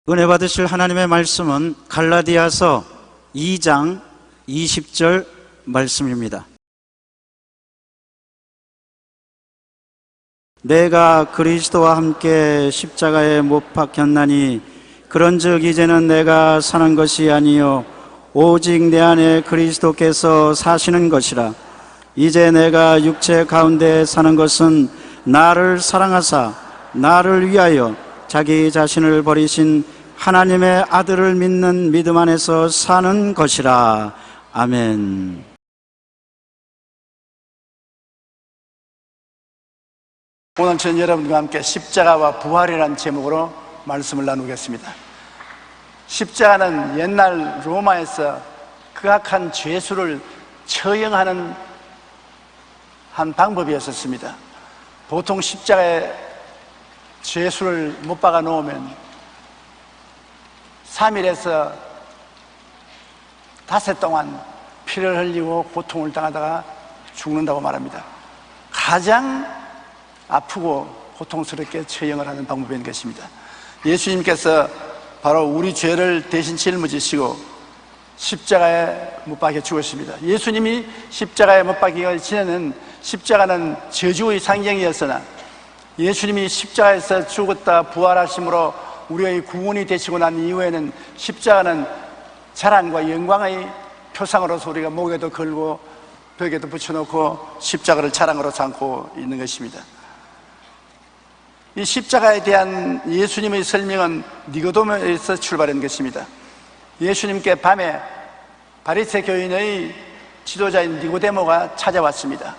은혜 받으실 하나님의 말씀은 갈라디아서 2장 20절 말씀입니다. 내가 그리스도와 함께 십자가에 못 박혔나니 그런즉 이제는 내가 사는 것이 아니요 오직 내 안에 그리스도께서 사시는 것이라. 이제 내가 육체 가운데 사는 것은 나를 사랑하사 나를 위하여 자기 자신을 버리신 하나님의 아들을 믿는 믿음 안에서 사는 것이라. 아멘. 오늘 저는 여러분과 함께 십자가와 부활이라는 제목으로 말씀을 나누겠습니다. 십자가는 옛날 로마에서 극악한 죄수를 처형하는 한 방법이었습니다. 보통 십자가에 죄수를 못 박아 놓으면 3일에서 닷새 동안 피를 흘리고 고통을 당하다가 죽는다고 말합니다. 가장 아프고 고통스럽게 처형을 하는 방법인 것입니다. 예수님께서 바로 우리 죄를 대신 짊어지시고 십자가에 못 박혀 죽으십니다. 예수님이 십자가에 못 박히기 전에는 십자가는 저주의 상징이었으나 예수님이 십자가에서 죽었다 부활하심으로 우리의 구원이 되시고 난 이후에는 십자가는 자랑과 영광의 표상으로서 우리가 목에도 걸고 벽에도 붙여놓고 십자가를 자랑으로 삼고 있는 것입니다. 이 십자가에 대한 예수님의 설명은 니고데모에서 출발한 것입니다. 예수님께 밤에 바리새 교인의 지도자인 니고데모가 찾아왔습니다.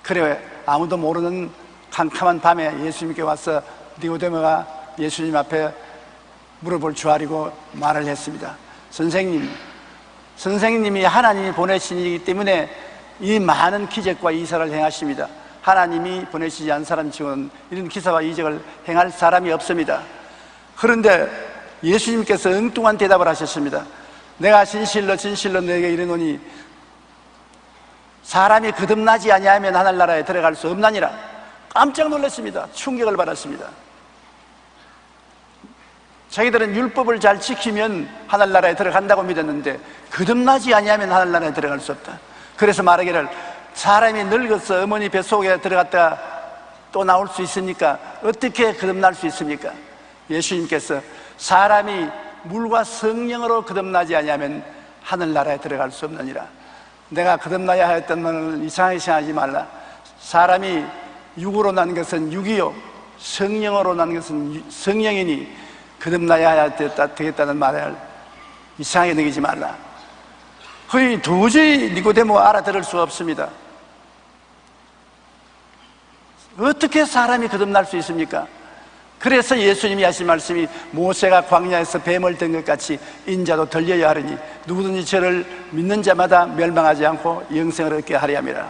그래 아무도 모르는 캄캄한 밤에 예수님께 와서 니고데모가 예수님 앞에 무릎을 조아리고 말을 했습니다. 선생님이 하나님이 보내신 이기 때문에 이 많은 기적과 이사를 행하십니다. 하나님이 보내시지 않은 사람 치고는 이런 기사와 이적을 행할 사람이 없습니다. 그런데 예수님께서 엉뚱한 대답을 하셨습니다. 내가 진실로 너에게 이르노니 사람이 거듭나지 아니하면 하늘나라에 들어갈 수 없나니라. 깜짝 놀랐습니다. 충격을 받았습니다. 자기들은 율법을 잘 지키면 하늘나라에 들어간다고 믿었는데 거듭나지 아니하면 하늘나라에 들어갈 수 없다. 그래서 말하기를 사람이 늙어서 어머니 뱃속에 들어갔다가 또 나올 수 있습니까? 어떻게 거듭날 수 있습니까? 예수님께서 사람이 물과 성령으로 거듭나지 아니하면 하늘나라에 들어갈 수 없느니라. 내가 거듭나야 하였던 말을 이상하게 생각하지 말라. 사람이 육으로 난 것은 육이요 성령으로 난 것은 성령이니 거듭나야 되겠다는 말을 이상하게 느끼지 말라. 거의 도저히 니고데모가 알아들을 수가 없습니다. 어떻게 사람이 거듭날 수 있습니까? 그래서 예수님이 하신 말씀이 모세가 광야에서 뱀을 든 것 같이 인자도 들려야 하리니 누구든지 저를 믿는 자마다 멸망하지 않고 영생을 얻게 하리 함이라.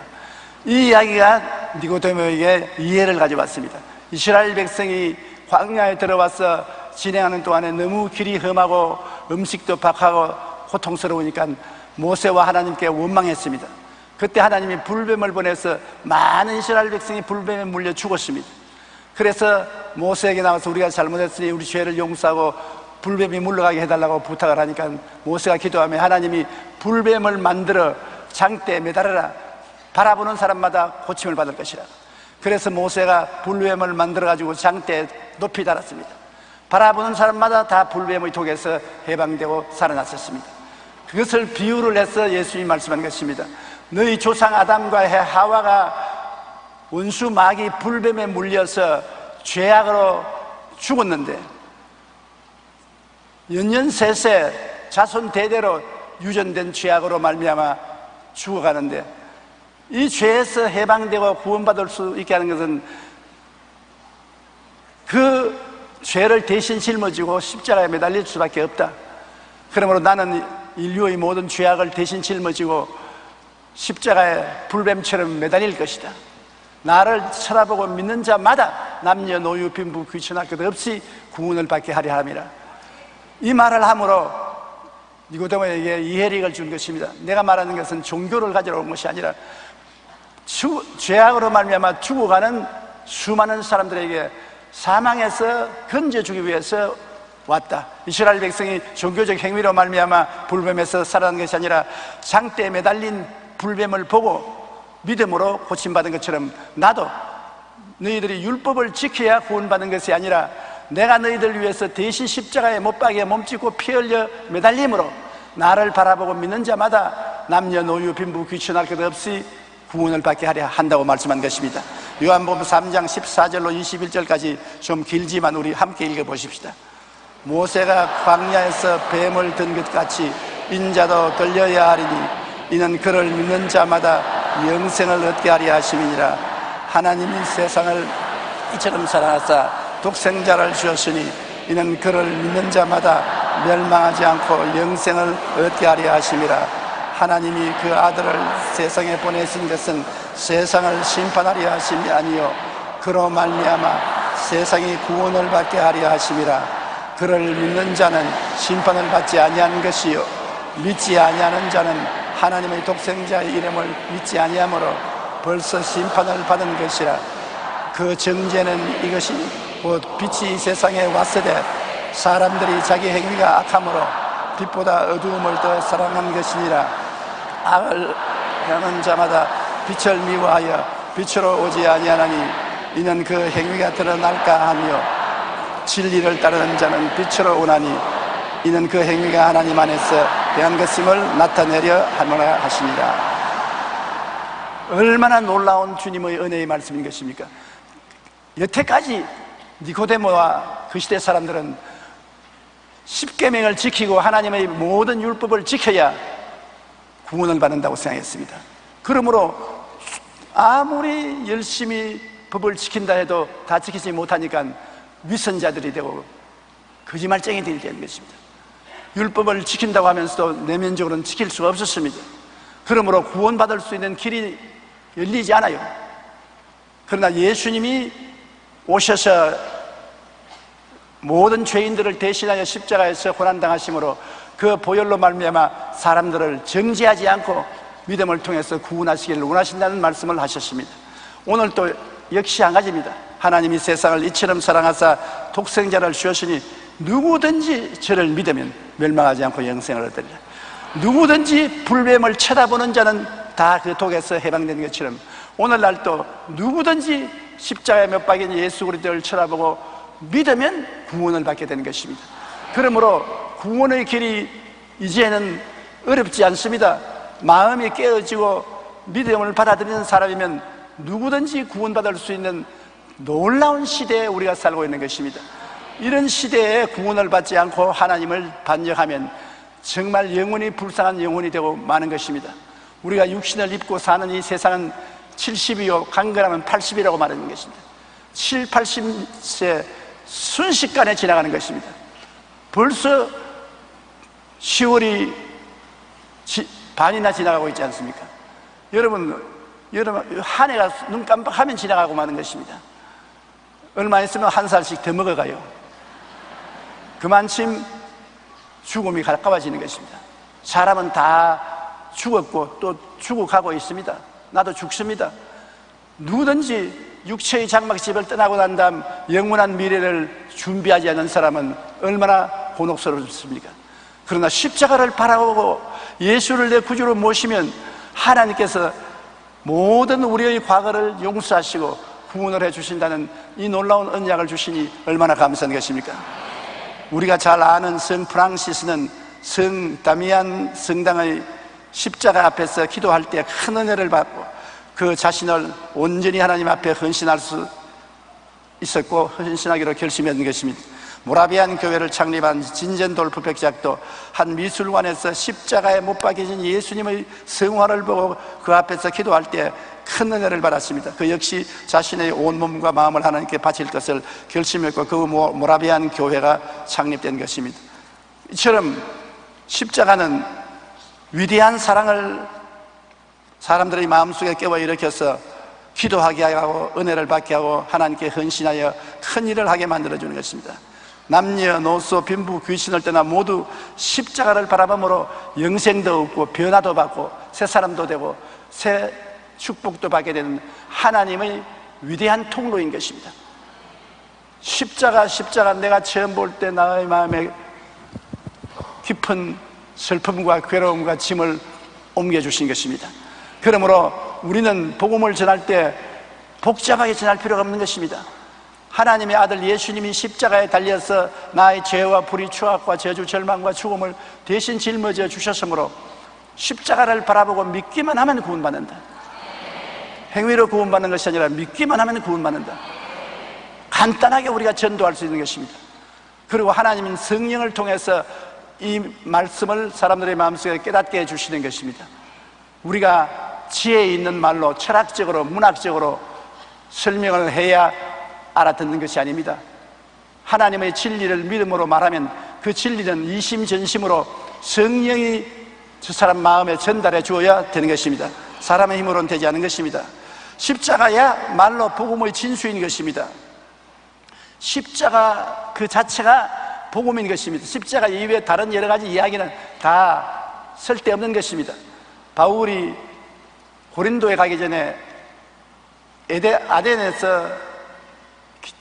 이 이야기가 니고데모에게 이해를 가져왔습니다. 이스라엘 백성이 광야에 들어와서 진행하는 동안에 너무 길이 험하고 음식도 박하고 고통스러우니까 모세와 하나님께 원망했습니다. 그때 하나님이 불뱀을 보내서 많은 이스라엘 백성이 불뱀에 물려 죽었습니다. 그래서 모세에게 나와서 우리가 잘못했으니 우리 죄를 용서하고 불뱀이 물러가게 해달라고 부탁을 하니까 모세가 기도하며 하나님이 불뱀을 만들어 장대에 매달아라. 바라보는 사람마다 고침을 받을 것이라. 그래서 모세가 불뱀을 만들어가지고 장대에 높이 달았습니다. 바라보는 사람마다 다 불뱀의 독에서 해방되고 살아났었습니다. 그것을 비유를 해서 예수님이 말씀한 것입니다. 너희 조상 아담과 하와가 원수 마귀 불뱀에 물려서 죄악으로 죽었는데 연년세세 자손 대대로 유전된 죄악으로 말미암아 죽어가는데 이 죄에서 해방되고 구원받을 수 있게 하는 것은 그 죄를 대신 짊어지고 십자가에 매달릴 수밖에 없다. 그러므로 나는 인류의 모든 죄악을 대신 짊어지고 십자가에 불뱀처럼 매달릴 것이다. 나를 쳐다보고 믿는 자마다 남녀노유 빈부 귀천할 것 없이 구원을 받게 하려 함이라. 이 말을 함으로 니고데모에게 이해력을 준 것입니다. 내가 말하는 것은 종교를 가지러 온 것이 아니라 죄악으로 말미암아 죽어가는 수많은 사람들에게 사망에서 건져주기 위해서 왔다. 이스라엘 백성이 종교적 행위로 말미암아 불뱀에서 살아난 것이 아니라 장대에 매달린 불뱀을 보고 믿음으로 고침받은 것처럼 나도 너희들이 율법을 지켜야 구원받는 것이 아니라 내가 너희들 위해서 대신 십자가에 못 박여 몸짓고 피 흘려 매달림으로 나를 바라보고 믿는 자마다 남녀노유 빈부 귀천할 것 없이 구원을 받게 하려 한다고 말씀한 것입니다. 요한복음 3장 14절로 21절까지 좀 길지만 우리 함께 읽어보십시다. 모세가 광야에서 뱀을 든 것 같이 인자도 걸려야 하리니 이는 그를 믿는 자마다 영생을 얻게 하려 하심이니라. 하나님이 세상을 이처럼 사랑하사 독생자를 주었으니 이는 그를 믿는 자마다 멸망하지 않고 영생을 얻게 하려 하심이라. 하나님이 그 아들을 세상에 보내신 것은 세상을 심판하려 하심이 아니요 그로 말미암아 세상이 구원을 받게 하려 하심이라. 그를 믿는 자는 심판을 받지 아니하는 것이요 믿지 아니하는 자는 하나님의 독생자의 이름을 믿지 아니하므로 벌써 심판을 받은 것이라. 그 정죄는 이것이 곧 빛이 이 세상에 왔으되 사람들이 자기 행위가 악함으로 빛보다 어두움을 더 사랑한 것이니라. 악을 행하는 자마다 빛을 미워하여 빛으로 오지 아니하나니 이는 그 행위가 드러날까 하며 진리를 따르는 자는 빛으로 오나니 이는 그 행위가 하나님 안에서 대한 것임을 나타내려 하노라 하시니라. 얼마나 놀라운 주님의 은혜의 말씀인 것입니까? 여태까지 니고데모와 그 시대 사람들은 십계명을 지키고 하나님의 모든 율법을 지켜야 구원을 받는다고 생각했습니다. 그러므로 아무리 열심히 법을 지킨다 해도 다 지키지 못하니까 위선자들이 되고 거짓말쟁이들이 되는 것입니다. 율법을 지킨다고 하면서도 내면적으로는 지킬 수가 없었습니다. 그러므로 구원받을 수 있는 길이 열리지 않아요. 그러나 예수님이 오셔서 모든 죄인들을 대신하여 십자가에서 고난당하심으로 그 보혈로 말미암아 사람들을 정죄하지 않고 믿음을 통해서 구원하시기를 원하신다는 말씀을 하셨습니다. 오늘 또 역시 한 가지입니다. 하나님이 세상을 이처럼 사랑하사 독생자를 주셨으니 누구든지 저를 믿으면 멸망하지 않고 영생을 얻으리라. 누구든지 불뱀을 쳐다보는 자는 다 그 독에서 해방되는 것처럼 오늘날 또 누구든지 십자가에 못 박인 예수 그리스도를 쳐다보고 믿으면 구원을 받게 되는 것입니다. 그러므로 구원의 길이 이제는 어렵지 않습니다. 마음이 깨어지고 믿음을 받아들이는 사람이면 누구든지 구원받을 수 있는 놀라운 시대에 우리가 살고 있는 것입니다. 이런 시대에 구원을 받지 않고 하나님을 반역하면 정말 영혼이 불쌍한 영혼이 되고 마는 것입니다. 우리가 육신을 입고 사는 이 세상은 70이요 간결하면 80이라고 말하는 것입니다. 7, 80세 순식간에 지나가는 것입니다. 벌써 10월이 반이나 지나가고 있지 않습니까? 여러분 한 해가 눈 깜빡하면 지나가고 마는 것입니다. 얼마 있으면 한 살씩 더 먹어가요. 그만큼 죽음이 가까워지는 것입니다. 사람은 다 죽었고 또 죽어가고 있습니다. 나도 죽습니다. 누구든지 육체의 장막집을 떠나고 난 다음 영원한 미래를 준비하지 않은 사람은 얼마나 곤혹스럽습니까? 그러나 십자가를 바라보고 예수를 내 구주로 모시면 하나님께서 모든 우리의 과거를 용서하시고 구원을 해주신다는 이 놀라운 언약을 주시니 얼마나 감사한 것입니까? 우리가 잘 아는 성 프랑시스는 성 다미안 성당의 십자가 앞에서 기도할 때 큰 은혜를 받고 그 자신을 온전히 하나님 앞에 헌신할 수 있었고 헌신하기로 결심했는 것입니다. 모라비안 교회를 창립한 진젠돌프 백작도 한 미술관에서 십자가에 못 박혀진 예수님의 성화를 보고 그 앞에서 기도할 때 큰 은혜를 받았습니다. 그 역시 자신의 온몸과 마음을 하나님께 바칠 것을 결심했고 그 모라비안 교회가 창립된 것입니다. 이처럼 십자가는 위대한 사랑을 사람들의 마음속에 깨워 일으켜서 기도하게 하고 은혜를 받게 하고 하나님께 헌신하여 큰 일을 하게 만들어주는 것입니다. 남녀노소 빈부 귀신을 떠나 모두 십자가를 바라봄으로 영생도 얻고 변화도 받고 새 사람도 되고 새 축복도 받게 되는 하나님의 위대한 통로인 것입니다. 십자가 내가 처음 볼 때 나의 마음에 깊은 슬픔과 괴로움과 짐을 옮겨주신 것입니다. 그러므로 우리는 복음을 전할 때 복잡하게 전할 필요가 없는 것입니다. 하나님의 아들 예수님이 십자가에 달려서 나의 죄와 불의, 추악과 저주, 절망과 죽음을 대신 짊어져 주셨으므로 십자가를 바라보고 믿기만 하면 구원받는다. 행위로 구원받는 것이 아니라 믿기만 하면 구원받는다. 간단하게 우리가 전도할 수 있는 것입니다. 그리고 하나님은 성령을 통해서 이 말씀을 사람들의 마음속에 깨닫게 해주시는 것입니다. 우리가 지혜 있는 말로 철학적으로 문학적으로 설명을 해야 알아듣는 것이 아닙니다. 하나님의 진리를 믿음으로 말하면 그 진리는 이심전심으로 성령이 저 사람 마음에 전달해 주어야 되는 것입니다. 사람의 힘으로는 되지 않은 것입니다. 십자가야 말로 복음의 진수인 것입니다. 십자가 그 자체가 복음인 것입니다. 십자가 이외에 다른 여러 가지 이야기는 다 쓸데없는 것입니다. 바울이 고린도에 가기 전에 아덴에서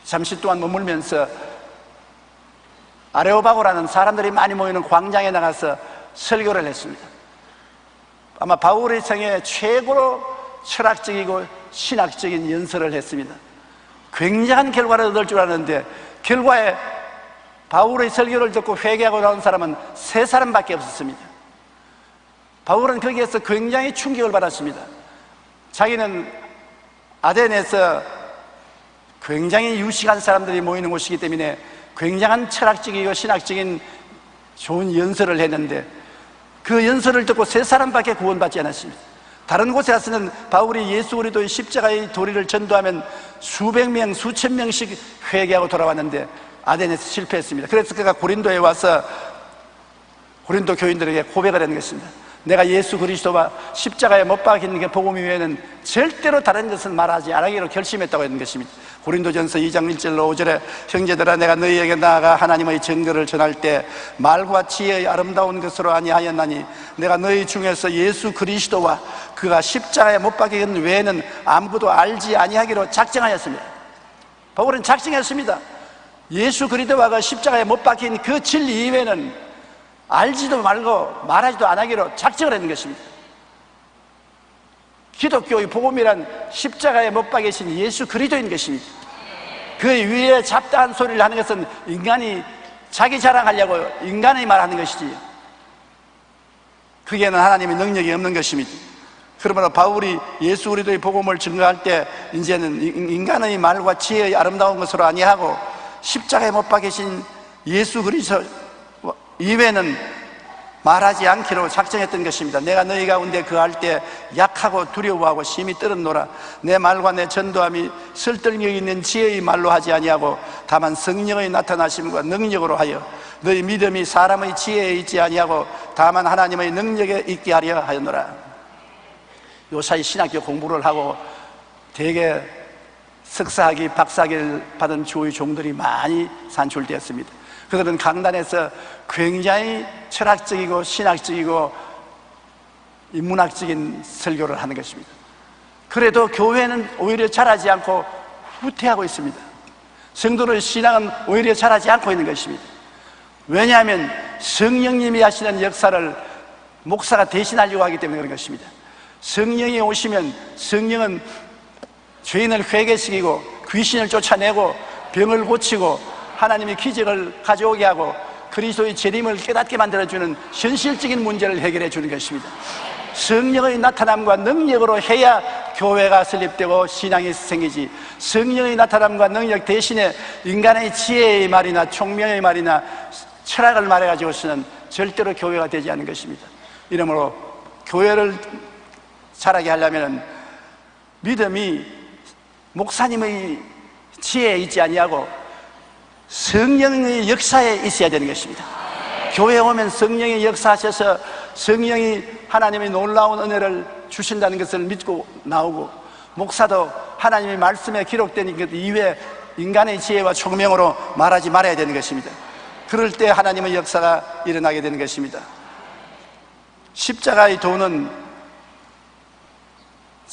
잠시 동안 머물면서 아레오바고라는 사람들이 많이 모이는 광장에 나가서 설교를 했습니다. 아마 바울의 생애 최고로 철학적이고 신학적인 연설을 했습니다. 굉장한 결과를 얻을 줄 알았는데 결과에 바울의 설교를 듣고 회개하고 나온 사람은 3사람밖에 없었습니다. 바울은 거기에서 굉장히 충격을 받았습니다. 자기는 아덴에서 굉장히 유식한 사람들이 모이는 곳이기 때문에 굉장한 철학적이고 신학적인 좋은 연설을 했는데 그 연설을 듣고 3사람밖에 구원받지 않았습니다. 다른 곳에 가서는 바울이 예수 그리스도의 십자가의 도리를 전도하면 수백 명, 수천 명씩 회개하고 돌아왔는데 아덴에서 실패했습니다. 그래서 그가 고린도에 와서 고린도 교인들에게 고백을 하는 것입니다. 내가 예수 그리스도와 십자가에 못 박힌 게 복음 이외에는 절대로 다른 것은 말하지 않기로 결심했다고 했는 것입니다. 고린도전서 2장 1절로 5절에 형제들아 내가 너희에게 나아가 하나님의 증거를 전할 때 말과 지혜의 아름다운 것으로 아니하였나니 내가 너희 중에서 예수 그리스도와 그가 십자가에 못 박힌 외에는 아무것도 알지 아니하기로 작정하였습니다. 바울은 작정했습니다. 예수 그리스도와 그 십자가에 못 박힌 그 진리 이외에는 알지도 말고 말하지도 안 하기로 작정을 했는 것입니다. 기독교의 복음이란 십자가에 못 박히신 예수 그리스도인 것입니다. 그 위에 잡다한 소리를 하는 것은 인간이 자기 자랑하려고 인간의 말하는 것이지 그게는 하나님의 능력이 없는 것입니다. 그러므로 바울이 예수 그리스도의 복음을 증거할 때 이제는 인간의 말과 지혜의 아름다운 것으로 아니하고 십자가에 못 박히신 예수 그리스도 이외에는 말하지 않기로 작정했던 것입니다. 내가 너희 가운데 그할 때 약하고 두려워하고 심히 떨었노라. 내 말과 내 전도함이 설득력 있는 지혜의 말로 하지 아니하고 다만 성령의 나타나심과 능력으로 하여 너희 믿음이 사람의 지혜에 있지 아니하고 다만 하나님의 능력에 있게 하려 하였노라. 요사이 신학교 공부를 하고 대개 석사학위, 박사학위를 받은 주의 종들이 많이 산출되었습니다. 그들은 강단에서 굉장히 철학적이고 신학적이고 인문학적인 설교를 하는 것입니다. 그래도 교회는 오히려 잘하지 않고 후퇴하고 있습니다. 성도의 신앙은 오히려 잘하지 않고 있는 것입니다. 왜냐하면 성령님이 하시는 역사를 목사가 대신하려고 하기 때문에 그런 것입니다. 성령이 오시면 성령은 죄인을 회개시키고 귀신을 쫓아내고 병을 고치고 하나님이 기적을 가져오게 하고 그리스도의 재림을 깨닫게 만들어주는 현실적인 문제를 해결해 주는 것입니다. 성령의 나타남과 능력으로 해야 교회가 설립되고 신앙이 생기지 성령의 나타남과 능력 대신에 인간의 지혜의 말이나 총명의 말이나 철학을 말해가지고서는 절대로 교회가 되지 않는 것입니다. 이러므로 교회를 자라게 하려면 믿음이 목사님의 지혜에 있지 아니하고 성령의 역사에 있어야 되는 것입니다. 교회에 오면 성령이 역사하셔서 성령이 하나님의 놀라운 은혜를 주신다는 것을 믿고 나오고 목사도 하나님의 말씀에 기록된 것 이외에 인간의 지혜와 총명으로 말하지 말아야 되는 것입니다. 그럴 때 하나님의 역사가 일어나게 되는 것입니다. 십자가의 도는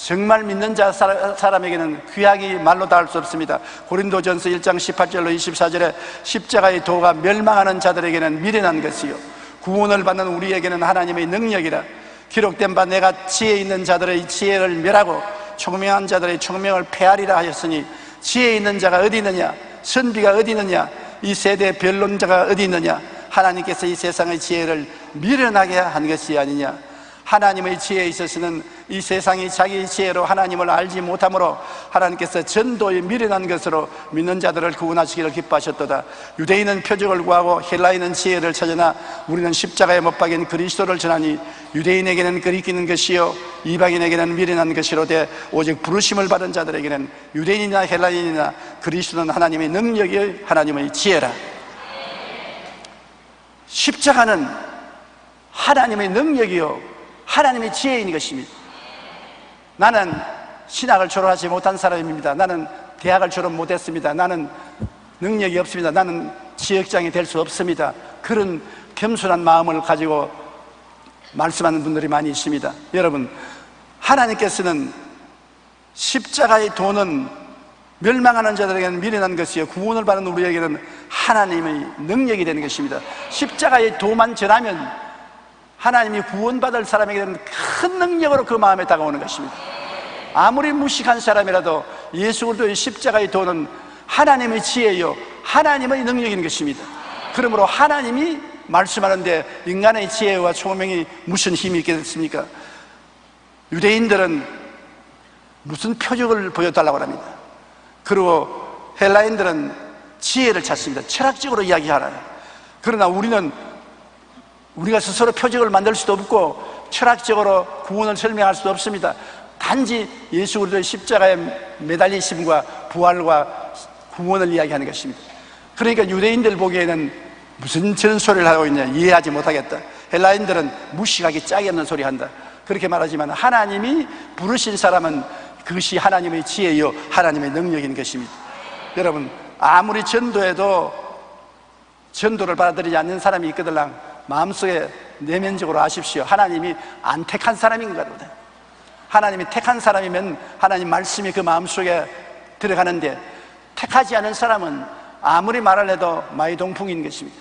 정말 믿는 사람에게는 귀하기 말로 다 할 수 없습니다. 고린도전서 1장 18절로 24절에 십자가의 도가 멸망하는 자들에게는 미련한 것이요 구원을 받는 우리에게는 하나님의 능력이라. 기록된 바 내가 지혜 있는 자들의 지혜를 멸하고 총명한 자들의 총명을 폐하리라 하셨으니, 지혜 있는 자가 어디 있느냐? 선비가 어디 있느냐? 이 세대의 변론자가 어디 있느냐? 하나님께서 이 세상의 지혜를 미련하게 한 것이 아니냐? 하나님의 지혜에 있어서는 이 세상이 자기 지혜로 하나님을 알지 못하므로 하나님께서 전도에 미련한 것으로 믿는 자들을 구원하시기를 기뻐하셨도다. 유대인은 표적을 구하고 헬라인은 지혜를 찾으나 우리는 십자가에 못 박인 그리스도를 전하니 유대인에게는 그리키는 것이요 이방인에게는 미련한 것이로되 오직 부르심을 받은 자들에게는 유대인이나 헬라인이나 그리스도는 하나님의 능력이 하나님의 지혜라. 십자가는 하나님의 능력이요 하나님의 지혜인 것입니다. 나는 신학을 졸업하지 못한 사람입니다. 나는 대학을 졸업 못했습니다. 나는 능력이 없습니다. 나는 지역장이 될 수 없습니다. 그런 겸손한 마음을 가지고 말씀하는 분들이 많이 있습니다. 여러분, 하나님께서는 십자가의 도는 멸망하는 자들에게는 미련한 것이요 구원을 받는 우리에게는 하나님의 능력이 되는 것입니다. 십자가의 도만 전하면 하나님이 구원받을 사람에게는 큰 능력으로 그 마음에 다가오는 것입니다. 아무리 무식한 사람이라도 예수 그리스도의 십자가의 도는 하나님의 지혜요 하나님의 능력인 것입니다. 그러므로 하나님이 말씀하는데 인간의 지혜와 총명이 무슨 힘이 있겠습니까? 유대인들은 무슨 표적을 보여달라고 합니다. 그리고 헬라인들은 지혜를 찾습니다. 철학적으로 이야기하라. 그러나 우리가 스스로 표적을 만들 수도 없고 철학적으로 구원을 설명할 수도 없습니다. 단지 예수 그리스도의 십자가에 매달리심과 부활과 구원을 이야기하는 것입니다. 그러니까 유대인들 보기에는 무슨 저런 소리를 하고 있냐 이해하지 못하겠다. 헬라인들은 무식하기 짝이 없는 소리 한다. 그렇게 말하지만 하나님이 부르신 사람은 그것이 하나님의 지혜요 하나님의 능력인 것입니다. 여러분, 아무리 전도해도 전도를 받아들이지 않는 사람이 있거들랑 마음속에 내면적으로 아십시오. 하나님이 안 택한 사람인가 보다. 하나님이 택한 사람이면 하나님 말씀이 그 마음속에 들어가는데 택하지 않은 사람은 아무리 말을 해도 마이동풍인 것입니다.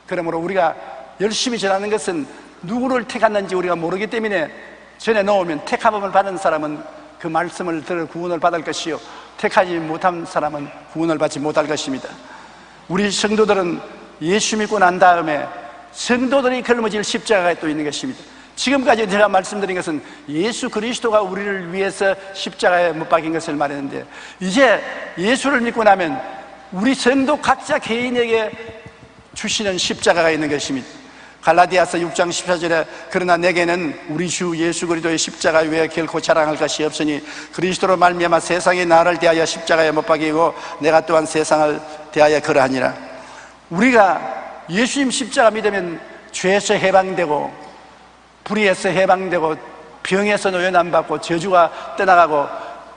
그러므로 우리가 열심히 전하는 것은 누구를 택했는지 우리가 모르기 때문에 전해 놓으면 택함을 받은 사람은 그 말씀을 들어 구원을 받을 것이요 택하지 못한 사람은 구원을 받지 못할 것입니다. 우리 성도들은 예수 믿고 난 다음에 성도들이 걸머질 십자가가 또 있는 것입니다. 지금까지 제가 말씀드린 것은 예수 그리스도가 우리를 위해서 십자가에 못 박인 것을 말했는데, 이제 예수를 믿고 나면 우리 성도 각자 개인에게 주시는 십자가가 있는 것입니다. 갈라디아서 6장 14절에 그러나 내게는 우리 주 예수 그리스도의 십자가 외에 결코 자랑할 것이 없으니 그리스도로 말미암아 세상이 나를 대하여 십자가에 못 박이고 내가 또한 세상을 대하여 그러하니라. 우리가 예수님 십자가 믿으면 죄에서 해방되고 불의에서 해방되고 병에서 노연함받고 저주가 떠나가고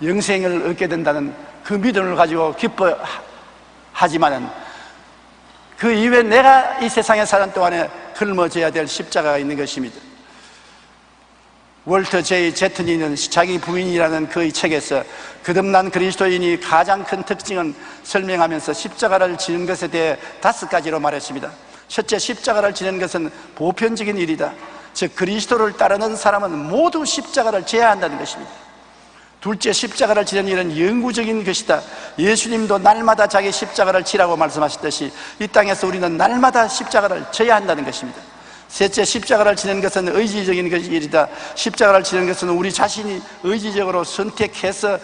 영생을 얻게 된다는 그 믿음을 가지고 기뻐하지만은 그 이후에 내가 이 세상에 사는 동안에 걸머져야 될 십자가가 있는 것입니다. 월터 제이 제트니는 자기 부인이라는 그의 책에서 거듭난 그리스도인이 가장 큰 특징은 설명하면서 십자가를 지는 것에 대해 5가지로 말했습니다. 첫째, 십자가를 지는 것은 보편적인 일이다. 즉 그리스도를 따르는 사람은 모두 십자가를 져야 한다는 것입니다. 둘째, 십자가를 지는 일은 영구적인 것이다. 예수님도 날마다 자기 십자가를 지라고 말씀하셨듯이 이 땅에서 우리는 날마다 십자가를 져야 한다는 것입니다. 셋째, 십자가를 지는 것은 의지적인 일이다. 십자가를 지는 것은 우리 자신이 의지적으로 선택해서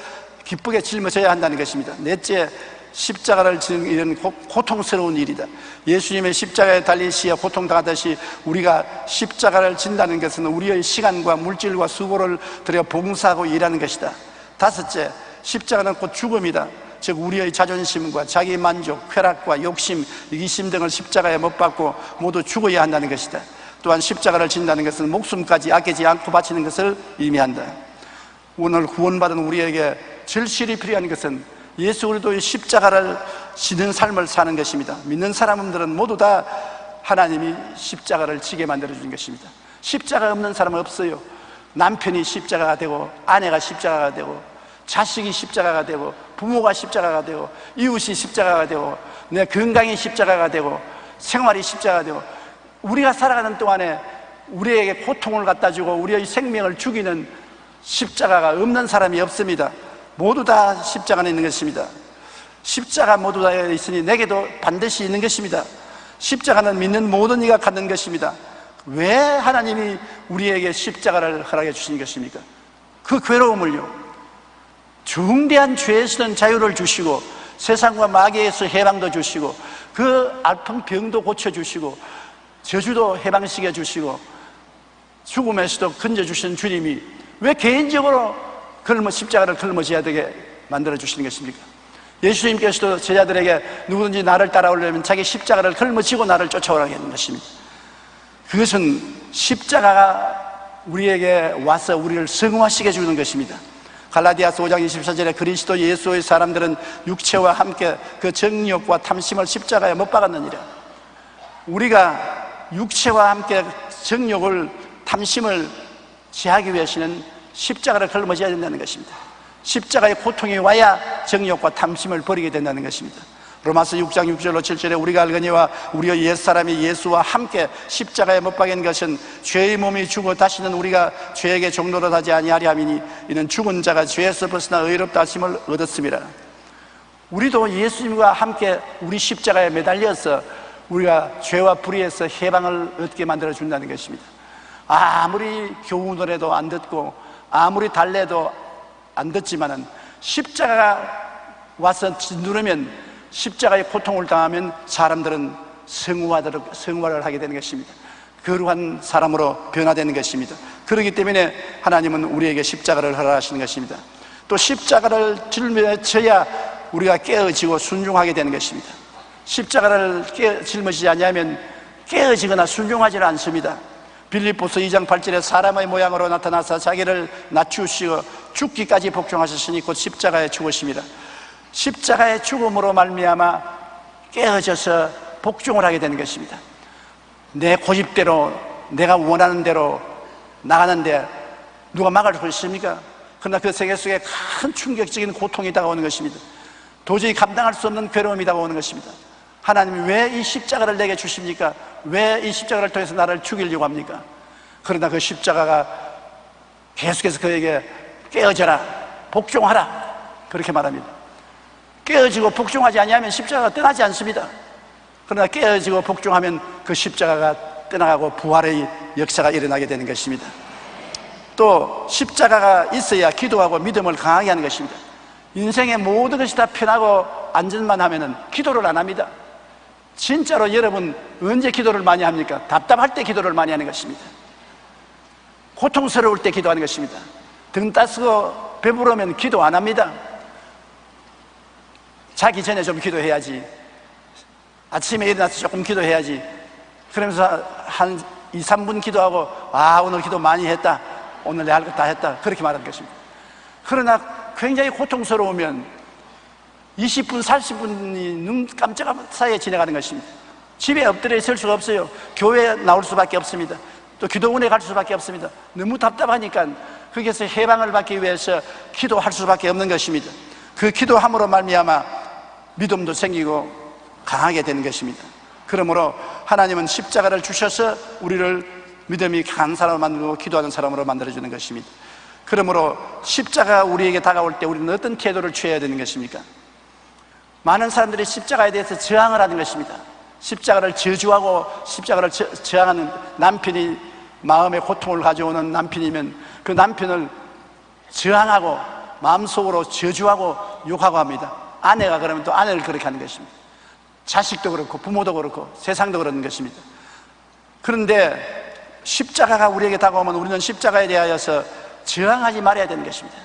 기쁘게 짊어져야 한다는 것입니다. 넷째, 십자가를 지는 일은 고통스러운 일이다. 예수님의 십자가에 달린 시에 고통당하듯이 우리가 십자가를 진다는 것은 우리의 시간과 물질과 수고를 들여 봉사하고 일하는 것이다. 다섯째, 십자가는 곧 죽음이다. 즉 우리의 자존심과 자기 만족, 쾌락과 욕심, 이기심 등을 십자가에 못 박고 모두 죽어야 한다는 것이다. 또한 십자가를 진다는 것은 목숨까지 아끼지 않고 바치는 것을 의미한다. 오늘 구원받은 우리에게 절실히 필요한 것은 예수 그리스도의 십자가를 지는 삶을 사는 것입니다. 믿는 사람들은 모두 다 하나님이 십자가를 지게 만들어준 것입니다. 십자가 없는 사람은 없어요. 남편이 십자가가 되고, 아내가 십자가가 되고, 자식이 십자가가 되고, 부모가 십자가가 되고, 이웃이 십자가가 되고, 내 건강이 십자가가 되고, 생활이 십자가가 되고, 우리가 살아가는 동안에 우리에게 고통을 갖다 주고 우리의 생명을 죽이는 십자가가 없는 사람이 없습니다. 모두 다 십자가는 있는 것입니다. 십자가 모두 다 있으니 내게도 반드시 있는 것입니다. 십자가는 믿는 모든 이가 갖는 것입니다. 왜 하나님이 우리에게 십자가를 허락해 주신 것입니까? 그 괴로움을요, 중대한 죄에서는 자유를 주시고, 세상과 마귀에서 해방도 주시고, 그 아픈 병도 고쳐주시고, 저주도 해방시켜 주시고, 죽음에서도 건져주신 주님이 왜 개인적으로 십자가를 걸머져야 되게 만들어 주시는 것입니까? 예수님께서도 제자들에게 누구든지 나를 따라오려면 자기 십자가를 걸머지고 나를 쫓아오라고 했는 것입니다. 그것은 십자가가 우리에게 와서 우리를 성화시켜 주는 것입니다. 갈라디아서 5장 24절에 그리스도 예수의 사람들은 육체와 함께 그 정욕과 탐심을 십자가에 못 박았느니라. 우리가 육체와 함께 정욕을, 탐심을 제하기 위해서는 십자가를 걸머져야 된다는 것입니다. 십자가의 고통이 와야 정욕과 탐심을 버리게 된다는 것입니다. 로마서 6장 6절로 7절에 우리가 알거니와 우리의 옛사람이 예수와 함께 십자가에 못 박인 것은 죄의 몸이 죽어 다시는 우리가 죄에게 종노릇 하지 아니하리 함이니 이는 죽은 자가 죄에서 벗어나 의롭다 하심을 얻었습니다. 우리도 예수님과 함께 우리 십자가에 매달려서 우리가 죄와 불의에서 해방을 얻게 만들어 준다는 것입니다. 아무리 교훈을 해도 안 듣고 아무리 달래도 안 듣지만은 십자가가 와서 누르면, 십자가의 고통을 당하면 사람들은 성화를 하게 되는 것입니다. 거룩한 사람으로 변화되는 것입니다. 그렇기 때문에 하나님은 우리에게 십자가를 허락하시는 것입니다. 또 십자가를 짊어져야 우리가 깨어지고 순종하게 되는 것입니다. 십자가를 짊어지지 않으면 깨어지거나 순종하지는 않습니다. 빌립보서 2장 8절에 사람의 모양으로 나타나서 자기를 낮추시고 죽기까지 복종하셨으니 곧 십자가에 죽으십니다. 십자가의 죽음으로 말미암아 깨어져서 복종을 하게 되는 것입니다. 내 고집대로, 내가 원하는 대로 나가는데 누가 막을 수 있습니까? 그러나 그 세계 속에 큰 충격적인 고통이 다가오는 것입니다. 도저히 감당할 수 없는 괴로움이 다가오는 것입니다. 하나님이 왜 이 십자가를 내게 주십니까? 왜 이 십자가를 통해서 나를 죽이려고 합니까? 그러나 그 십자가가 계속해서 그에게 깨어져라, 복종하라, 그렇게 말합니다. 깨어지고 복종하지 아니하면 십자가가 떠나지 않습니다. 그러나 깨어지고 복종하면 그 십자가가 떠나가고 부활의 역사가 일어나게 되는 것입니다. 또 십자가가 있어야 기도하고 믿음을 강하게 하는 것입니다. 인생의 모든 것이 다 편하고 안전만 하면은 기도를 안 합니다. 진짜로 여러분 언제 기도를 많이 합니까? 답답할 때 기도를 많이 하는 것입니다. 고통스러울 때 기도하는 것입니다. 등 따스고 배부르면 기도 안 합니다. 자기 전에 좀 기도해야지, 아침에 일어나서 조금 기도해야지, 그러면서 한 2, 3분 기도하고 오늘 기도 많이 했다, 오늘 내 할 것 다 했다, 그렇게 말하는 것입니다. 그러나 굉장히 고통스러우면 20분, 40분이 눈 깜짝한 사이에 지나가는 것입니다. 집에 엎드려 있을 수가 없어요. 교회에 나올 수밖에 없습니다. 또 기도원에 갈 수밖에 없습니다. 너무 답답하니까 거기에서 해방을 받기 위해서 기도할 수밖에 없는 것입니다. 그 기도함으로 말미암아 믿음도 생기고 강하게 되는 것입니다. 그러므로 하나님은 십자가를 주셔서 우리를 믿음이 강한 사람으로 만들고 기도하는 사람으로 만들어주는 것입니다. 그러므로 십자가가 우리에게 다가올 때 우리는 어떤 태도를 취해야 되는 것입니까? 많은 사람들이 십자가에 대해서 저항을 하는 것입니다. 십자가를 저주하고 십자가를 저항하는 남편이 마음의 고통을 가져오는 남편이면 그 남편을 저항하고 마음속으로 저주하고 욕하고 합니다. 아내가 그러면 또 아내를 그렇게 하는 것입니다. 자식도 그렇고 부모도 그렇고 세상도 그런 것입니다. 그런데 십자가가 우리에게 다가오면 우리는 십자가에 대하여서 저항하지 말아야 되는 것입니다.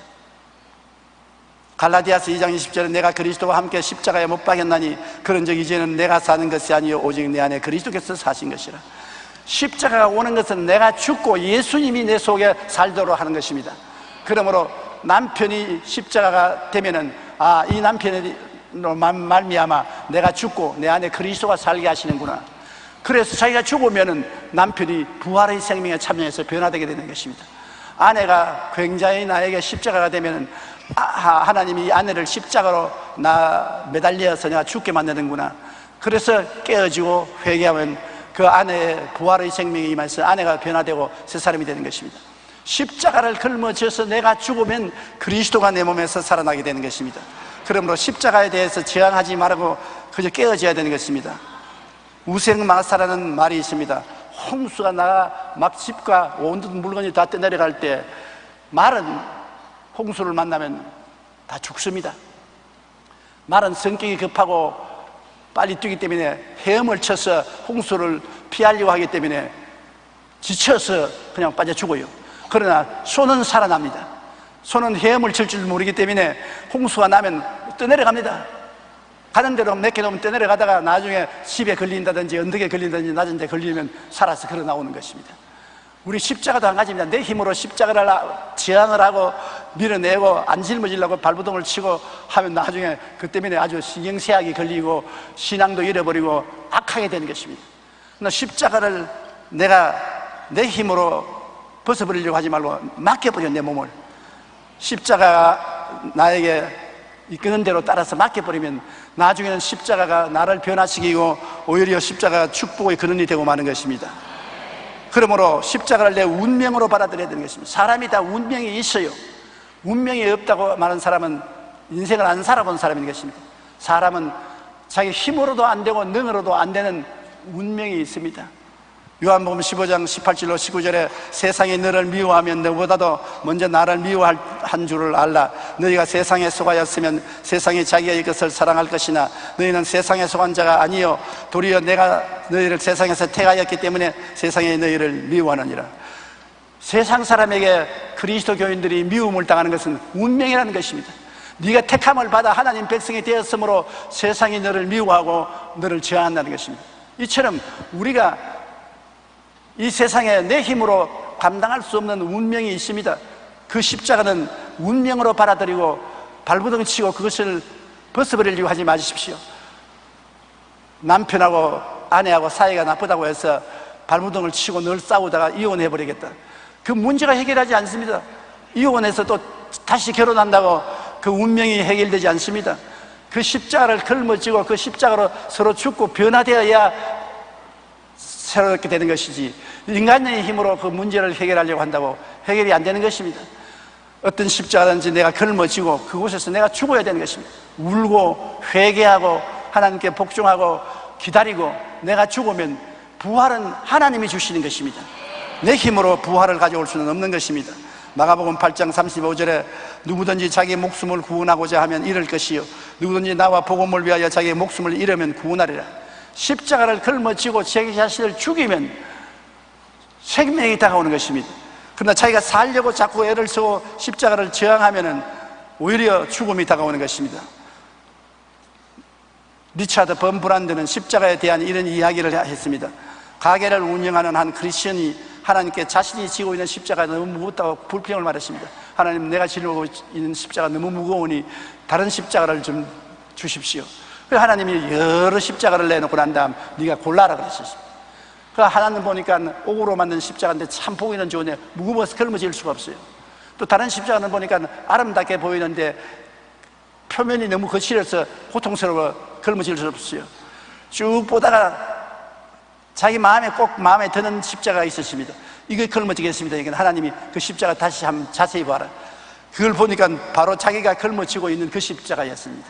갈라디아서 2장 20절에 내가 그리스도와 함께 십자가에 못 박였나니 그런즉 이제는 내가 사는 것이 아니요 오직 내 안에 그리스도께서 사신 것이라. 십자가가 오는 것은 내가 죽고 예수님이 내 속에 살도록 하는 것입니다. 그러므로 남편이 십자가가 되면은 이 남편으로 말미암아 내가 죽고 내 안에 그리스도가 살게 하시는구나. 그래서 자기가 죽으면은 남편이 부활의 생명에 참여해서 변화되게 되는 것입니다. 아내가 굉장히 나에게 십자가가 되면 하나님이 이 아내를 십자가로 매달려서 내가 죽게 만드는구나. 그래서 깨어지고 회개하면 그 아내의 부활의 생명이 임해서 아내가 변화되고 새 사람이 되는 것입니다. 십자가를 걸머져서 내가 죽으면 그리스도가 내 몸에서 살아나게 되는 것입니다. 그러므로 십자가에 대해서 저항하지 말고 그저 깨어져야 되는 것입니다. 우생마사라는 말이 있습니다. 홍수가 나가 막 집과 온 물건이 다 떠내려갈 때 말은 홍수를 만나면 다 죽습니다. 말은 성격이 급하고 빨리 뛰기 때문에 헤엄을 쳐서 홍수를 피하려고 하기 때문에 지쳐서 그냥 빠져 죽어요. 그러나 소는 살아납니다. 소는 헤엄을 칠 줄 모르기 때문에 홍수가 나면 떠내려갑니다. 가는 대로 몇 개 넘으면 떠내려가다가 나중에 집에 걸린다든지 언덕에 걸린다든지 낮은 데 걸리면 살아서 걸어 나오는 것입니다. 우리 십자가도 한 가지입니다. 내 힘으로 십자가를 저항을 하고 밀어내고 안 짊어지려고 발부동을 치고 하면 나중에 그 때문에 아주 신경쇠약이 걸리고 신앙도 잃어버리고 악하게 되는 것입니다. 그러나 십자가를 내가 내 힘으로 벗어버리려고 하지 말고 맡겨버려. 내 몸을 십자가가 나에게 이끄는 대로 따라서 맡겨버리면 나중에는 십자가가 나를 변화시키고 오히려 십자가가 축복의 근원이 되고 마는 것입니다. 그러므로 십자가를 내 운명으로 받아들여야 되는 것입니다. 사람이 다 운명이 있어요. 운명이 없다고 말하는 사람은 인생을 안 살아본 사람인 것입니다. 사람은 자기 힘으로도 안 되고 능으로도 안 되는 운명이 있습니다. 요한복음 15장 18절로 19절에 세상이 너를 미워하면 너보다도 먼저 나를 미워한 줄을 알라. 너희가 세상에 속하였으면 세상이 자기의 것을 사랑할 것이나 너희는 세상에 속한 자가 아니요 도리어 내가 너희를 세상에서 택하였기 때문에 세상이 너희를 미워하느니라. 세상 사람에게 그리스도 교인들이 미움을 당하는 것은 운명이라는 것입니다. 네가 택함을 받아 하나님 백성이 되었으므로 세상이 너를 미워하고 너를 저항한다는 것입니다. 이처럼 우리가 이 세상에 내 힘으로 감당할 수 없는 운명이 있습니다. 그 십자가는 운명으로 받아들이고 발부둥 치고 그것을 벗어버리려고 하지 마십시오. 남편하고 아내하고 사이가 나쁘다고 해서 발부둥을 치고 늘 싸우다가 이혼해버리겠다. 그 문제가 해결하지 않습니다. 이혼해서 또 다시 결혼한다고 그 운명이 해결되지 않습니다. 그 십자가를 걸머쥐고 그 십자가로 서로 죽고 변화되어야 새롭게 되는 것이지 인간의 힘으로 그 문제를 해결하려고 한다고 해결이 안 되는 것입니다. 어떤 십자가든지 내가 걸머쥐고 그곳에서 내가 죽어야 되는 것입니다. 울고 회개하고 하나님께 복종하고 기다리고 내가 죽으면 부활은 하나님이 주시는 것입니다. 내 힘으로 부활을 가져올 수는 없는 것입니다. 마가복음 8장 35절에 누구든지 자기 목숨을 구원하고자 하면 잃을 것이요 누구든지 나와 복음을 위하여 자기 목숨을 잃으면 구원하리라. 십자가를 걸머쥐고 자기 자신을 죽이면 생명이 다가오는 것입니다. 그러나 자기가 살려고 자꾸 애를 쓰고 십자가를 저항하면 오히려 죽음이 다가오는 것입니다. 리차드 범브란드는 십자가에 대한 이런 이야기를 했습니다. 가게를 운영하는 한 크리스천이 하나님께 자신이 지고 있는 십자가가 너무 무겁다고 불평을 말했습니다. 하나님, 내가 지고 있는 십자가가 너무 무거우니 다른 십자가를 좀 주십시오. 그래서 하나님이 여러 십자가를 내놓고 난 다음 네가 골라라 그랬습니다. 그 하나님 보니까 옥으로 만든 십자가인데 참 보기는 좋은데 무거워서 걸머질 수가 없어요. 또 다른 십자가는 보니까 아름답게 보이는데 표면이 너무 거칠어서 고통스러워 걸머질 수 없어요. 쭉 보다가 자기 마음에 꼭 마음에 드는 십자가가 있었습니다. 이걸 걸머지겠습니다. 그러니까 하나님이 그 십자가 다시 한번 자세히 봐라. 그걸 보니까 바로 자기가 걸머지고 있는 그 십자가였습니다.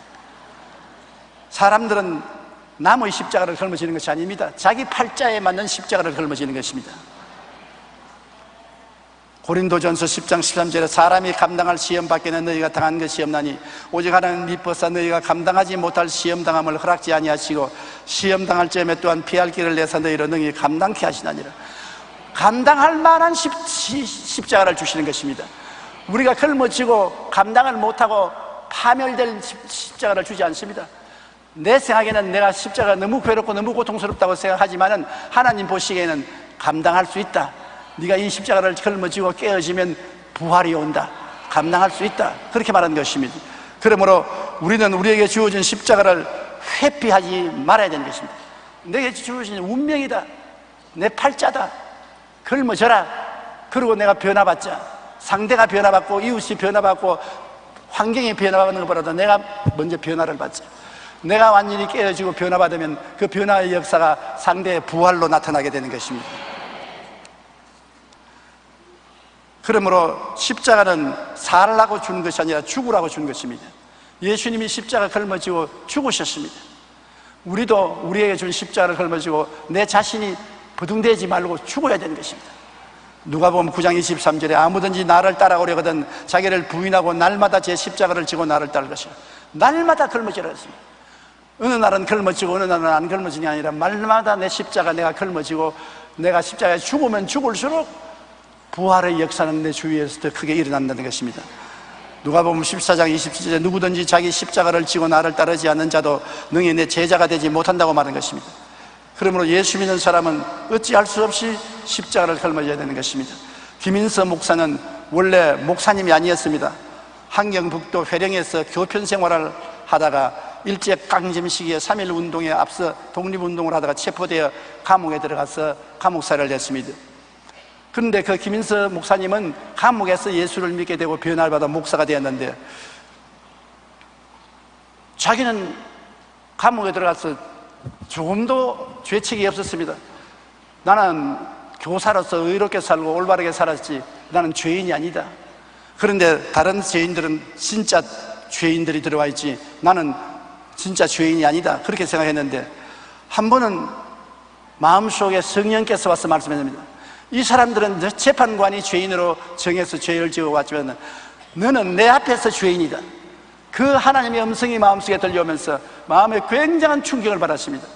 사람들은 나무의 십자가를 걸머지는 것이 아닙니다. 자기 팔자에 맞는 십자가를 걸머지는 것입니다. 고린도전서 10장 13절에 사람이 감당할 시험 밖에는 너희가 당한 것이 없나니 오직 하나님 미뻐서 너희가 감당하지 못할 시험 당함을 허락지 아니하시고 시험 당할 점에 또한 피할 길을 내서 너희로 능히 감당케 하시나니라. 감당할 만한 십자가를 주시는 것입니다. 우리가 걸머지고 감당을 못하고 파멸될 십자가를 주지 않습니다. 내 생각에는 내가 십자가 너무 괴롭고 너무 고통스럽다고 생각하지만은 하나님 보시기에는 감당할 수 있다. 네가 이 십자가를 걸머쥐고 깨어지면 부활이 온다. 감당할 수 있다. 그렇게 말하는 것입니다. 그러므로 우리는 우리에게 주어진 십자가를 회피하지 말아야 되는 것입니다. 내게 주어진 운명이다. 내 팔자다. 걸머져라. 그리고 내가 변화받자. 상대가 변화받고 이웃이 변화받고 환경이 변화받는 것보다도 내가 먼저 변화를 받죠. 내가 완전히 깨어지고 변화받으면 그 변화의 역사가 상대의 부활로 나타나게 되는 것입니다. 그러므로 십자가는 살라고 준 것이 아니라 죽으라고 준 것입니다. 예수님이 십자가 걸머지고 죽으셨습니다. 우리도 우리에게 준 십자가를 걸머지고 내 자신이 버둥대지 말고 죽어야 되는 것입니다. 누가복음 9장 23절에 아무든지 나를 따라오려거든 자기를 부인하고 날마다 제 십자가를 지고 나를 따를 것이라. 날마다 걸머지라 했습니다. 어느 날은 걸머지고 어느 날은 안 걸머지는 게 아니라 날마다 내 십자가 내가 걸머지고 내가 십자가에 죽으면 죽을수록 부활의 역사는 내 주위에서 더 크게 일어난다는 것입니다. 누가복음 14장 27절에 누구든지 자기 십자가를 지고 나를 따르지 않는 자도 능히 내 제자가 되지 못한다고 말한 것입니다. 그러므로 예수 믿는 사람은 어찌할 수 없이 십자가를 걸머져야 되는 것입니다. 김인서 목사는 원래 목사님이 아니었습니다. 함경북도 회령에서 교편 생활을 하다가 일제강점 시기에 3.1 운동에 앞서 독립운동을 하다가 체포되어 감옥에 들어가서 감옥살이를 했습니다. 그런데 그 김인서 목사님은 감옥에서 예수를 믿게 되고 변화를 받아 목사가 되었는데 자기는 감옥에 들어가서 조금도 죄책이 없었습니다. 나는 교사로서 의롭게 살고 올바르게 살았지 나는 죄인이 아니다. 그런데 다른 죄인들은 진짜 죄인들이 들어와 있지 나는 진짜 죄인이 아니다 그렇게 생각했는데 한 번은 마음속에 성령께서 와서 말씀합니다. 이 사람들은 재판관이 죄인으로 정해서 죄를 지어왔지만 너는 내 앞에서 죄인이다. 그 하나님의 음성이 마음속에 들려오면서 마음에 굉장한 충격을 받았습니다.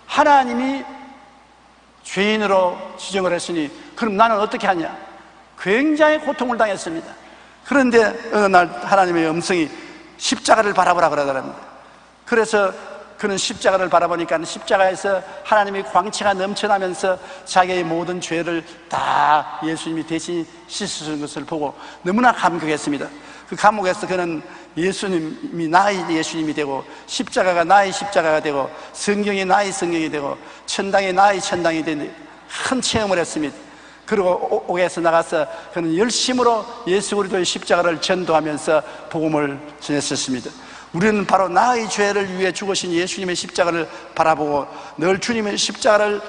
하나님이 죄인으로 지정을 했으니 그럼 나는 어떻게 하냐? 굉장히 고통을 당했습니다. 그런데 어느 날 하나님의 음성이 십자가를 바라보라 그러더랍니다. 그래서 그는 십자가를 바라보니까 십자가에서 하나님의 광채가 넘쳐나면서 자기의 모든 죄를 다 예수님이 대신 씻으신 것을 보고 너무나 감격했습니다. 그 감옥에서 그는 예수님이 나의 예수님이 되고 십자가가 나의 십자가가 되고 성경이 나의 성경이 되고 천당이 나의 천당이 되는 큰 체험을 했습니다. 그리고 옥에서 나가서 그는 열심으로 예수 그리스도의 십자가를 전도하면서 복음을 전했었습니다. 우리는 바로 나의 죄를 위해 죽으신 예수님의 십자가를 바라보고 늘 주님의 십자가를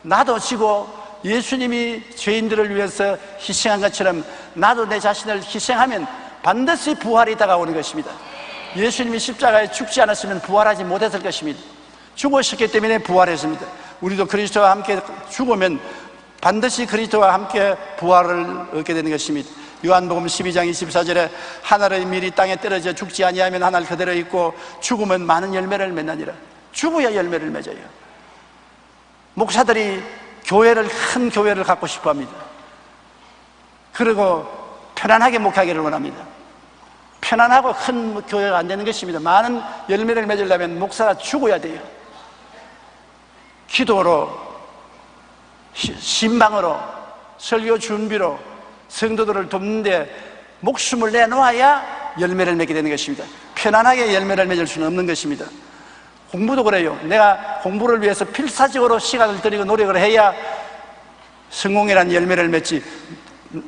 나도 지고 예수님이 죄인들을 위해서 희생한 것처럼 나도 내 자신을 희생하면 반드시 부활이 다가오는 것입니다. 예수님이 십자가에 죽지 않았으면 부활하지 못했을 것입니다. 죽으셨기 때문에 부활했습니다. 우리도 그리스도와 함께 죽으면 반드시 그리스도와 함께 부활을 얻게 되는 것입니다. 요한복음 12장 24절에 하늘의 밀이 땅에 떨어져 죽지 아니하면 하늘 그대로 있고 죽으면 많은 열매를 맺느니라. 죽어야 열매를 맺어요. 목사들이 큰 교회를 갖고 싶어 합니다. 그리고 편안하게 목회하기를 원합니다. 편안하고 큰 교회가 안 되는 것입니다. 많은 열매를 맺으려면 목사가 죽어야 돼요. 기도로, 신방으로, 설교 준비로 성도들을 돕는데 목숨을 내놓아야 열매를 맺게 되는 것입니다. 편안하게 열매를 맺을 수는 없는 것입니다. 공부도 그래요. 내가 공부를 위해서 필사적으로 시간을 들이고 노력을 해야 성공이라는 열매를 맺지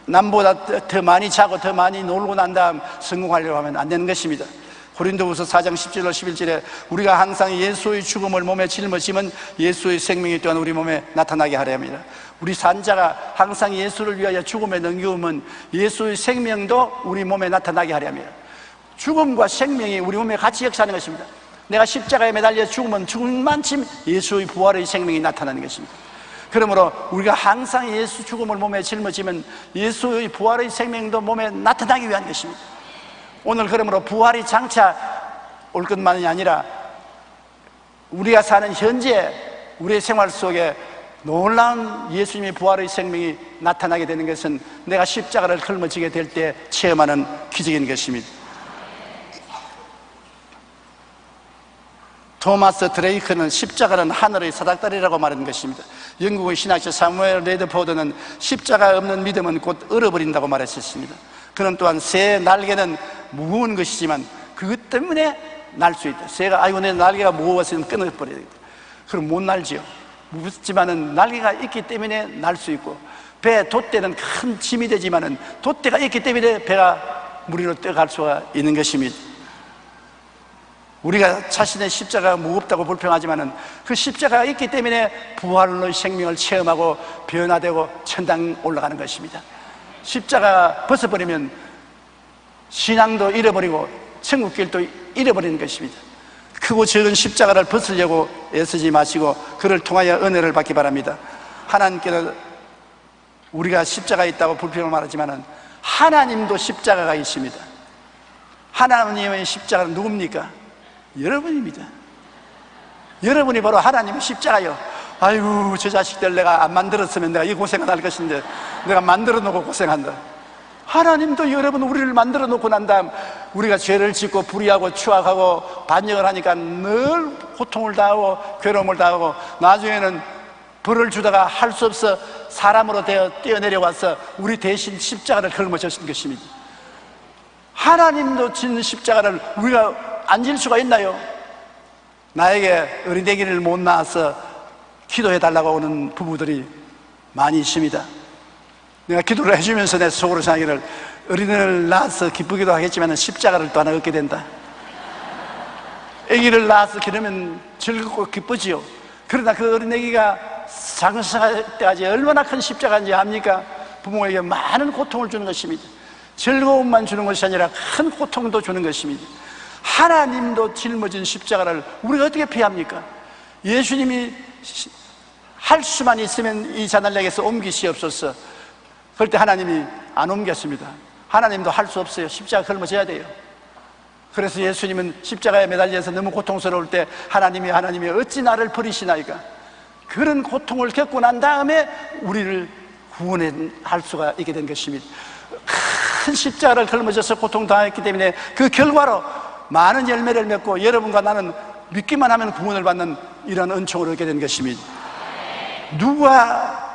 남보다 더 많이 자고 더 많이 놀고 난 다음 성공하려고 하면 안 되는 것입니다. 고린도후서 4장 10절로 11절에 우리가 항상 예수의 죽음을 몸에 짊어지면 예수의 생명이 또한 우리 몸에 나타나게 하려 합니다. 우리 산자가 항상 예수를 위하여 죽음에 넘겨오면 예수의 생명도 우리 몸에 나타나게 하려 합니다. 죽음과 생명이 우리 몸에 같이 역사하는 것입니다. 내가 십자가에 매달려 죽으면 죽음만큼 예수의 부활의 생명이 나타나는 것입니다. 그러므로 우리가 항상 예수 죽음을 몸에 짊어지면 예수의 부활의 생명도 몸에 나타나기 위한 것입니다. 오늘 그러므로 부활이 장차 올 것만이 아니라 우리가 사는 현재 우리의 생활 속에 놀라운 예수님의 부활의 생명이 나타나게 되는 것은 내가 십자가를 걸머지게 될 때 체험하는 기적인 것입니다. 토마스 드레이크는 십자가는 하늘의 사닥다리라고 말한 것입니다. 영국의 신학자 사무엘 레드포드는 십자가 없는 믿음은 곧 얼어버린다고 말했었습니다. 그는 또한 새의 날개는 무거운 것이지만 그것 때문에 날 수 있다. 새가 아이고 내 날개가 무거워서는 끊어버려야 되겠다. 그럼 못 날지요. 무겁지만은 날개가 있기 때문에 날 수 있고 배 돛대는 큰 짐이 되지만은 돛대가 있기 때문에 배가 물 위로 떠갈 수가 있는 것입니다. 우리가 자신의 십자가가 무겁다고 불평하지만은 그 십자가가 있기 때문에 부활로 생명을 체험하고 변화되고 천당 올라가는 것입니다. 십자가 벗어버리면 신앙도 잃어버리고 천국길도 잃어버리는 것입니다. 크고 적은 십자가를 벗으려고 애쓰지 마시고 그를 통하여 은혜를 받기 바랍니다. 하나님께는 우리가 십자가 있다고 불평을 말하지만은 하나님도 십자가가 있습니다. 하나님의 십자가는 누굽니까? 여러분입니다. 여러분이 바로 하나님의 십자가요. 아이고, 저 자식들 내가 안 만들었으면 내가 이 고생을 할 것인데 내가 만들어 놓고 고생한다. 하나님도 여러분 우리를 만들어 놓고 난 다음 우리가 죄를 짓고 불의하고 추악하고 반역을 하니까 늘 고통을 당하고 괴로움을 당하고 나중에는 벌을 주다가 할 수 없어 사람으로 되어 뛰어내려와서 우리 대신 십자가를 걸머졌던 것입니다. 하나님도 짓는 십자가를 우리가 안 질 수가 있나요? 나에게 어린애기를 못 낳아서 기도해달라고 오는 부부들이 많이 있습니다. 내가 기도를 해주면서 내 속으로 생각하기를 어린애를 낳아서 기쁘기도 하겠지만 십자가를 또 하나 얻게 된다. 아기를 낳아서 기르면 즐겁고 기쁘지요. 그러나 그 어린애기가 장성할 때까지 얼마나 큰 십자가인지 압니까? 부모에게 많은 고통을 주는 것입니다. 즐거움만 주는 것이 아니라 큰 고통도 주는 것입니다. 하나님도 짊어진 십자가를 우리가 어떻게 피합니까? 예수님이 할 수만 있으면 이 잔을 내게서 옮기시옵소서. 그럴 때 하나님이 안 옮겼습니다. 하나님도 할 수 없어요. 십자가 걸머져야 돼요. 그래서 예수님은 십자가에 매달려서 너무 고통스러울 때 하나님이 어찌 나를 버리시나이까? 그런 고통을 겪고 난 다음에 우리를 구원할 수가 있게 된 것입니다. 큰 십자가를 걸머져서 고통당했기 때문에 그 결과로 많은 열매를 맺고 여러분과 나는 믿기만 하면 구원을 받는 이런 은총을 얻게 된 것입니다. 누가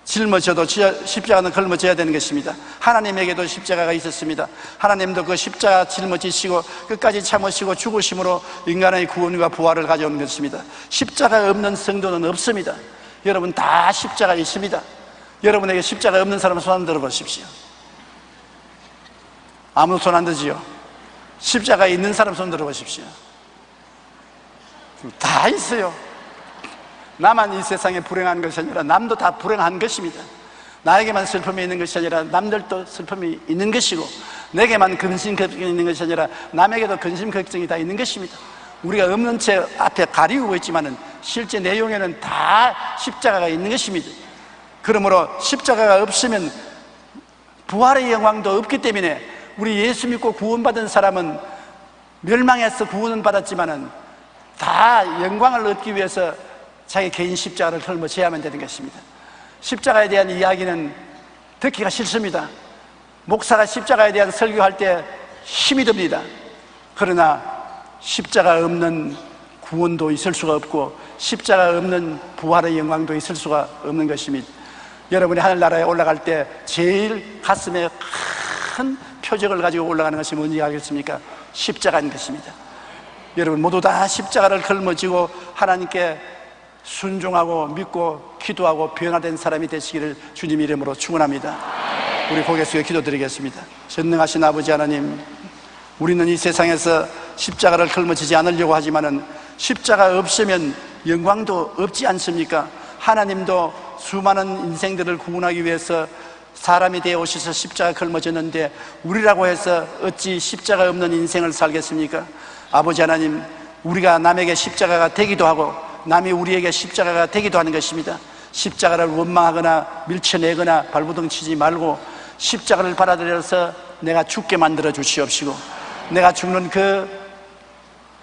짊어져도 십자가는 걸머져야 되는 것입니다. 하나님에게도 십자가가 있었습니다. 하나님도 그 십자가 짊어지시고 끝까지 참으시고 죽으심으로 인간의 구원과 부활을 가져오는 것입니다. 십자가 없는 성도는 없습니다. 여러분 다 십자가 있습니다. 여러분에게 십자가 없는 사람은 손 안 들어보십시오. 아무도 손 안 들지요. 십자가 있는 사람 손 들어보십시오. 다 있어요. 나만 이 세상에 불행한 것이 아니라 남도 다 불행한 것입니다. 나에게만 슬픔이 있는 것이 아니라 남들도 슬픔이 있는 것이고 내게만 근심 걱정이 있는 것이 아니라 남에게도 근심 걱정이 다 있는 것입니다. 우리가 없는 채 앞에 가리우고 있지만은 실제 내용에는 다 십자가가 있는 것입니다. 그러므로 십자가가 없으면 부활의 영광도 없기 때문에 우리 예수 믿고 구원받은 사람은 멸망해서 구원은 받았지만은 다 영광을 얻기 위해서 자기 개인 십자가를 짊어져야만 되는 것입니다. 십자가에 대한 이야기는 듣기가 싫습니다. 목사가 십자가에 대한 설교할 때 힘이 듭니다. 그러나 십자가 없는 구원도 있을 수가 없고 십자가 없는 부활의 영광도 있을 수가 없는 것입니다. 여러분이 하늘나라에 올라갈 때 제일 가슴에 큰 표적을 가지고 올라가는 것이 뭔지 알겠습니까? 십자가인 것입니다. 여러분 모두 다 십자가를 걸머지고 하나님께 순종하고 믿고 기도하고 변화된 사람이 되시기를 주님 이름으로 축원합니다. 우리 고개 숙여 기도드리겠습니다. 전능하신 아버지 하나님, 우리는 이 세상에서 십자가를 걸머지지 않으려고 하지만은 십자가 없으면 영광도 없지 않습니까? 하나님도 수많은 인생들을 구원하기 위해서 사람이 되어 오셔서 십자가 걸머졌는데 우리라고 해서 어찌 십자가 없는 인생을 살겠습니까? 아버지 하나님, 우리가 남에게 십자가가 되기도 하고 남이 우리에게 십자가가 되기도 하는 것입니다. 십자가를 원망하거나 밀쳐내거나 발부둥 치지 말고 십자가를 받아들여서 내가 죽게 만들어 주시옵시고 내가 죽는 그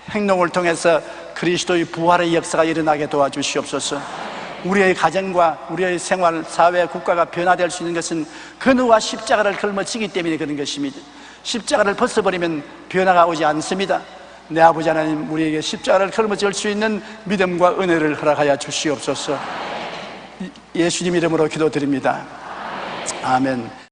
행동을 통해서 그리스도의 부활의 역사가 일어나게 도와주시옵소서. 우리의 가정과 우리의 생활, 사회, 국가가 변화될 수 있는 것은 그누와 십자가를 걸머지기 때문에 그런 것입니다. 십자가를 벗어버리면 변화가 오지 않습니다. 내 아버지 하나님, 우리에게 십자가를 걸머질 수 있는 믿음과 은혜를 허락하여 주시옵소서. 예수님 이름으로 기도드립니다. 아멘.